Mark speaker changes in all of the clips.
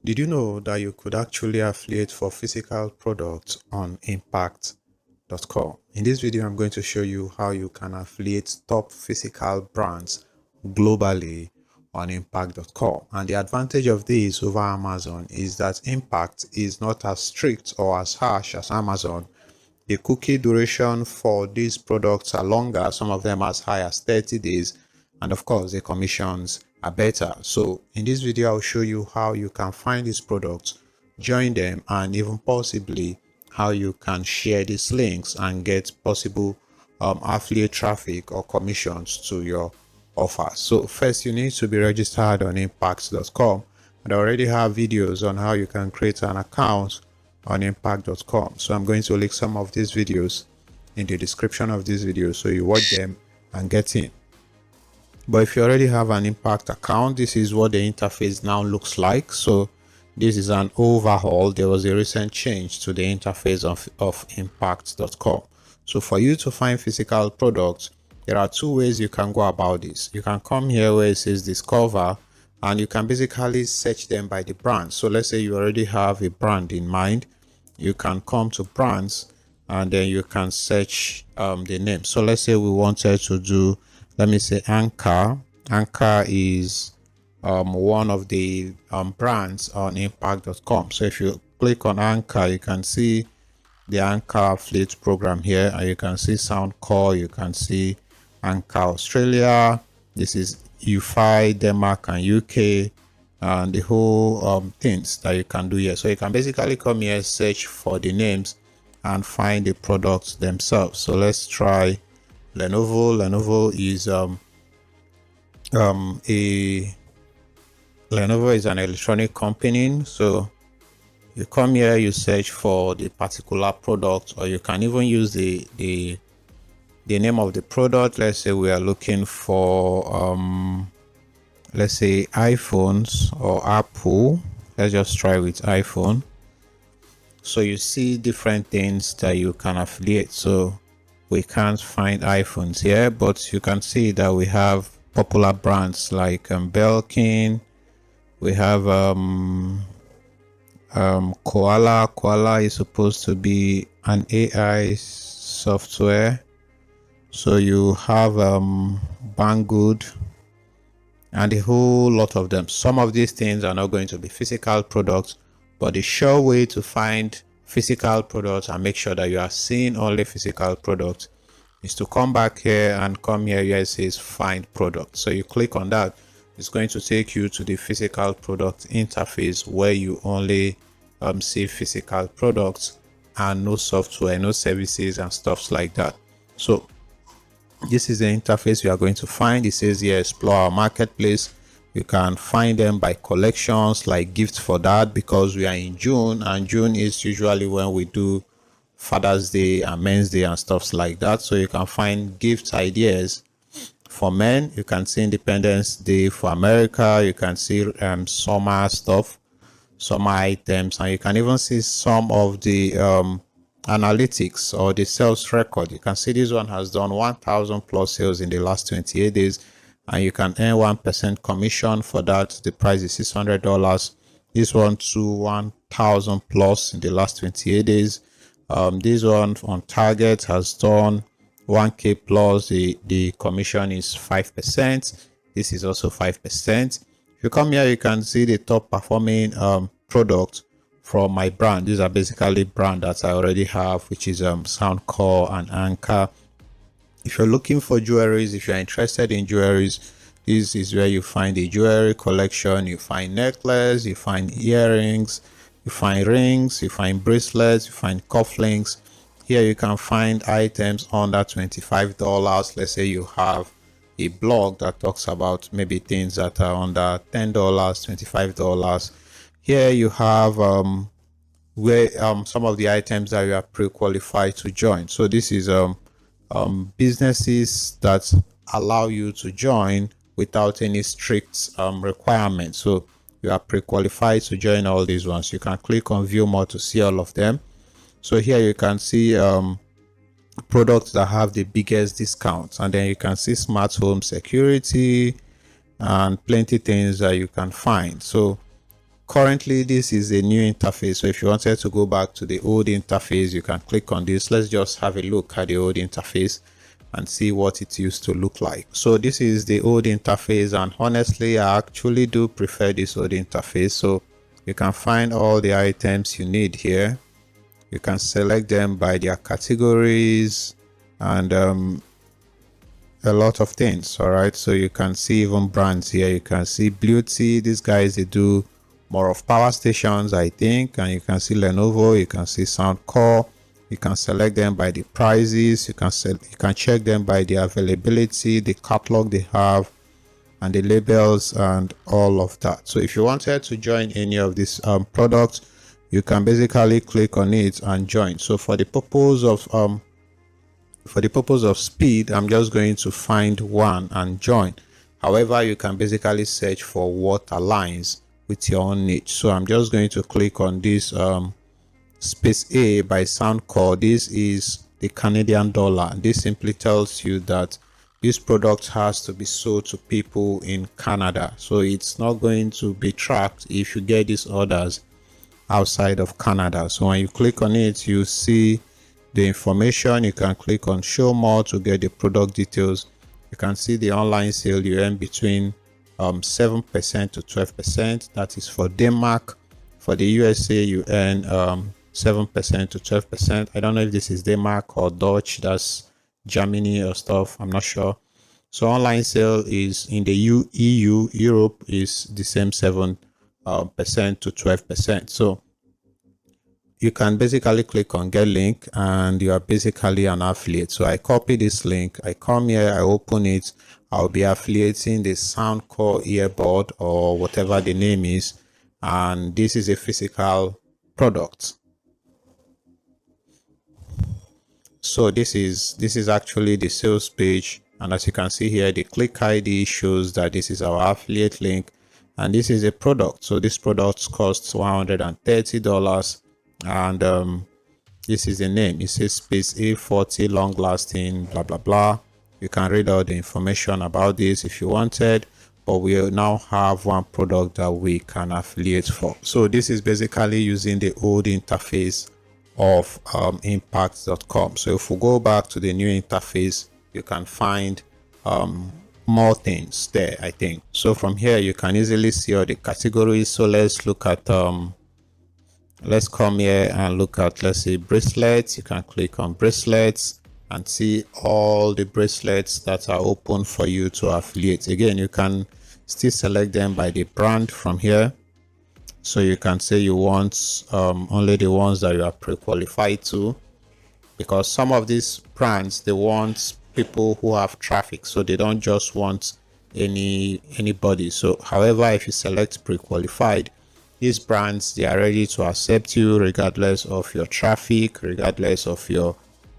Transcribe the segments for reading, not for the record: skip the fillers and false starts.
Speaker 1: Did you know that you could actually affiliate for physical products on impact.com? In this video, I'm going to show you how you can affiliate top physical brands globally on impact.com. And the advantage of this over Amazon is that Impact is not as strict or as harsh as Amazon. The cookie duration for these products are longer, some of them as high as 30 days, and of course the commissions are better. So in this video, I'll show you how you can find these products, join them, and even possibly how you can share these links and get possible affiliate traffic or commissions to your offer. So first, you need to be registered on impact.com, and I already have videos on how you can create an account on impact.com. So I'm going to link some of these videos in the description of this video so you watch them and get in. But if you already have an Impact account, this is what the interface now looks like. So this is an overhaul. There was a recent change to the interface of impact.com. So for you to find physical products, there are two ways you can go about this. You can come here where it says discover, and you can basically search them by the brand. So let's say you already have a brand in mind. You can come to brands and then you can search the name. So let's say we wanted to do, let me say 𝐴𝐚𝐬𝐭𝐞. 𝐴𝐚𝐬𝐭 is one of the brands on impact.com. So if you click on 𝐴𝐚𝐬𝐭𝐞, you can see the 𝐴𝐚𝐬𝐭 affiliate program here, and you can see 𝐷𝐶𝐶, you can see 𝐴𝐚𝐬𝐭 Australia. This is 𝐈𝐦𝐻𝐚𝐿, Denmark and UK, and the whole things that you can do here. So you can basically come here, search for the names and find the products themselves. So let's try Lenovo. Lenovo is an electronic company. So you come here, you search for the particular product, or you can even use the name of the product. Let's say we are looking for let's say iPhones or Apple. Let's just try with iPhone. So you see different things that you can affiliate. So we can't find iPhones here, but you can see that we have popular brands like Belkin. We have Koala. Koala is supposed to be an AI software. So you have Banggood and a whole lot of them. Some of these things are not going to be physical products, but the sure way to find physical products and make sure that you are seeing only physical products is to come back here and come here where it says find product. So you click on that. It's going to take you to the physical product interface where you only see physical products and no software, no services and stuff like that. So this is the interface you are going to find. It says here explore our marketplace. You can find them by collections, like gifts for that, because we are in June, and June is usually when we do Father's Day and Men's Day and stuff like that. So you can find gift ideas for men. You can see Independence Day for America. You can see summer stuff, summer items, and you can even see some of the analytics or the sales record. You can see this one has done 1,000 plus sales in the last 28 days, and you can earn 1% commission for that. The price is $600. This one to 1,000 plus in the last 28 days. This one on target has done 1K plus. The commission is 5%. This is also 5%. If you come here, you can see the top performing product from my brand. These are basically brand that I already have, which is 𝐷𝐶𝐶 and 𝐴𝐚𝐬𝐭. If you're looking for jewelries, if you're interested in jewelries, this is where you find the jewelry collection. You find necklace, you find earrings, you find rings, you find bracelets, you find cufflinks. Here you can find items under $25. Let's say you have a blog that talks about maybe things that are under $10, $25. Here you have where some of the items that you are pre-qualified to join. So this is businesses that allow you to join without any strict requirements. So you are pre-qualified to join all these ones. You can click on view more to see all of them. So here you can see products that have the biggest discounts, and then you can see smart home security and plenty things that you can find. So currently this is a new interface, so if you wanted to go back to the old interface, you can click on this. Let's just have a look at the old interface and see what it used to look like. So this is the old interface, and honestly I actually do prefer this old interface. So you can find all the items you need here. You can select them by their categories and a lot of things. All right, so you can see even brands here. You can see Beauty. These guys, they do more of power stations, I think. And you can see Lenovo, you can see Soundcore. You can select them by the prices. You can check them by the availability, the catalog they have, and the labels and all of that. So if you wanted to join any of these products, you can basically click on it and join. So for the purpose of speed, I'm just going to find one and join. However, you can basically search for what aligns with your own niche. So I'm just going to click on this Space A by Soundcore. This is the Canadian dollar. This simply tells you that this product has to be sold to people in Canada. So it's not going to be tracked if you get these orders outside of Canada. So when you click on it, you see the information. You can click on show more to get the product details. You can see the online sale. You earn between 7% to 12%. That is for Denmark. For the USA, you earn 7% to 12%. I don't know if this is Denmark or Dutch, that's Germany or stuff, I'm not sure. So online sale is in the EU, Europe is the same 7% to 12%. So you can basically click on get link and you are basically an affiliate. So I copy this link, I come here, I open it, I'll be affiliating the Soundcore earbud or whatever the name is, and this is a physical product. So this is actually the sales page, and as you can see here, the click ID shows that this is our affiliate link, and this is a product. So this product costs $130, and this is the name. It says Space A40 long lasting blah blah blah. You can read all the information about this if you wanted, but we now have one product that we can affiliate for. So this is basically using the old interface of impact.com. So if we go back to the new interface, you can find more things there, I think. So from here you can easily see all the categories. So let's look at let's come here and look at, let's say, bracelets. You can click on bracelets and see all the bracelets that are open for you to affiliate. Again, you can still select them by the brand from here. So you can say you want only the ones that you are pre-qualified to, because some of these brands, they want people who have traffic, so they don't just want anybody. So however, if you select pre-qualified, these brands, they are ready to accept you regardless of your traffic, regardless of your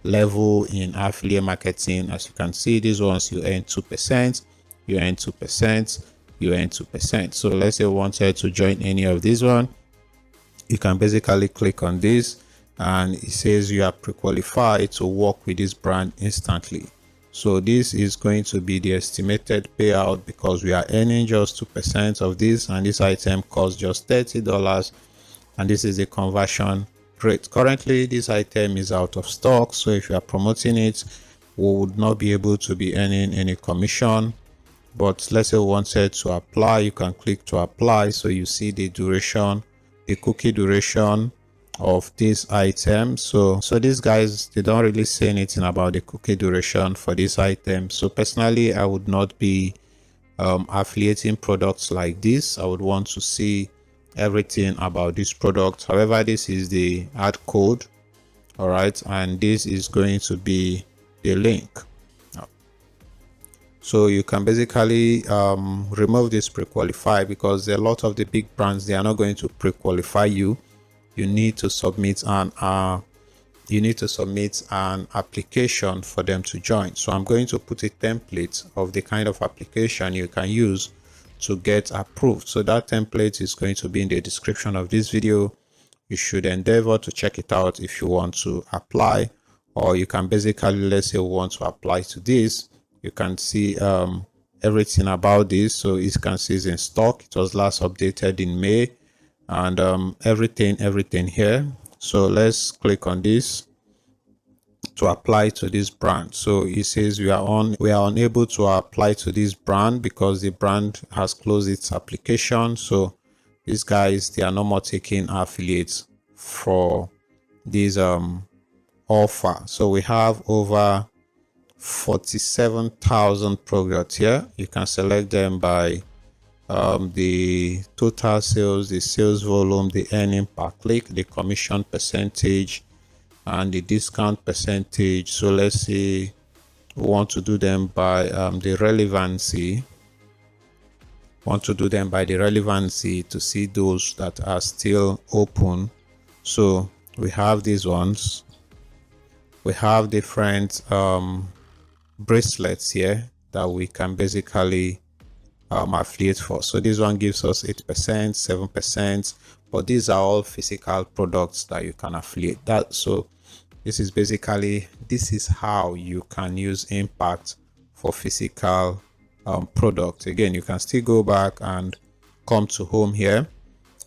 Speaker 1: level in affiliate marketing. As you can see, these ones you earn 2%, you earn 2%, you earn 2%. So let's say you wanted to join any of these one, you can basically click on this and it says you are pre-qualified to work with this brand instantly. So this is going to be the estimated payout, because we are earning just 2% of this, and this item costs just $30, and this is the conversion rate. Currently this item is out of stock, so if you are promoting it, we would not be able to be earning any commission. But let's say we wanted to apply, you can click to apply. So you see the duration, the cookie duration of this item. So these guys, they don't really say anything about the cookie duration for this item. So personally, I would not be affiliating products like this. I would want to see everything about this product. However, this is the ad code, all right, and this is going to be the link. So you can basically remove this pre-qualify, because a lot of the big brands, they are not going to pre-qualify you. You need to submit an application for them to join. So I'm going to put a template of the kind of application you can use to get approved. So that template is going to be in the description of this video. You should endeavor to check it out if you want to apply, or you can basically, let's say, want to apply to this. You can see everything about this. So you can see it's in stock. It was last updated in May, and everything here. So let's click on this to apply to this brand. So it says we are unable to apply to this brand because the brand has closed its application. So these guys, they are no more taking affiliates for this offer. So we have over 47,000 products here. You can select them by the total sales, the sales volume, the earning per click, the commission percentage, and the discount percentage. So let's say we want to do them by the relevancy. To see those that are still open. So we have these ones. We have different bracelets here that we can basically affiliate for. So this one gives us 8%, 7%, but these are all physical products that you can affiliate. So this is how you can use impact for physical products. Again, you can still go back and come to home here,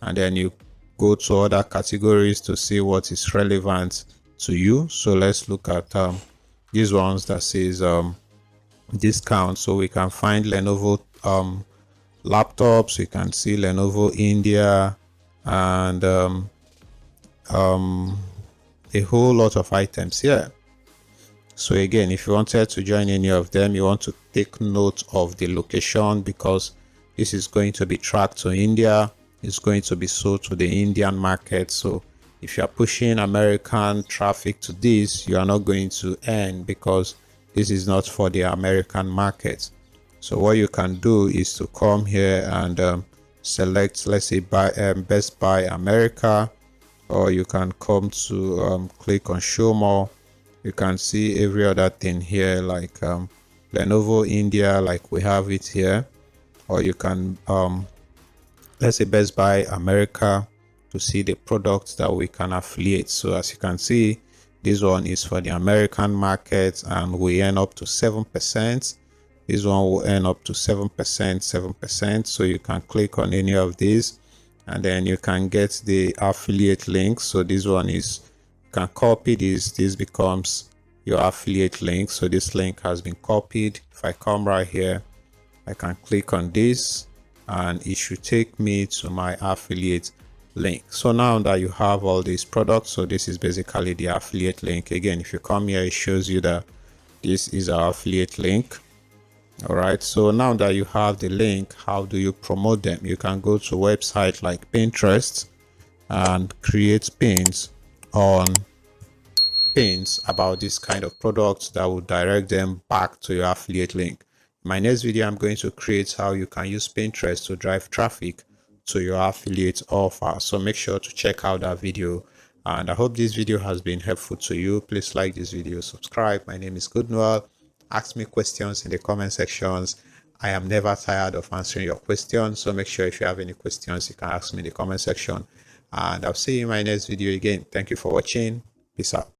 Speaker 1: and then you go to other categories to see what is relevant to you. So let's look at these ones that says discount. So we can find Lenovo laptops. We can see Lenovo India, and a whole lot of items here. So again, if you wanted to join any of them, you want to take note of the location, because this is going to be tracked to India. It's going to be sold to the Indian market. So if you are pushing American traffic to this, you are not going to earn, because this is not for the American market. So what you can do is to come here and select, let's say, Best Buy America, or you can come to click on show more. You can see every other thing here, like Lenovo India, like we have it here, or you can let's say Best Buy America to see the products that we can affiliate. So as you can see, this one is for the American market, and we earn up to 7%. This one will earn up to 7%. So you can click on any of these, and then you can get the affiliate link. So this one is, you can copy this becomes your affiliate link. So this link has been copied. If I come right here, I can click on this, and it should take me to my affiliate link. So now that you have all these products, so this is basically the affiliate link. Again, if you come here, it shows you that this is our affiliate link. All right, so now that you have the link, how do you promote them? You can go to a website like Pinterest and create pins about this kind of products that will direct them back to your affiliate link. In my next video, I'm going to create how you can use Pinterest to drive traffic to your affiliate offer. So make sure to check out that video, and I hope this video has been helpful to you. Please like this video, subscribe. My name is 𝐌𝐚𝐬𝐭𝐞. Ask me questions in the comment sections. I am never tired of answering your questions, so make sure if you have any questions, you can ask me in the comment section, and I'll see you in my next video again. Thank you for watching. Peace out.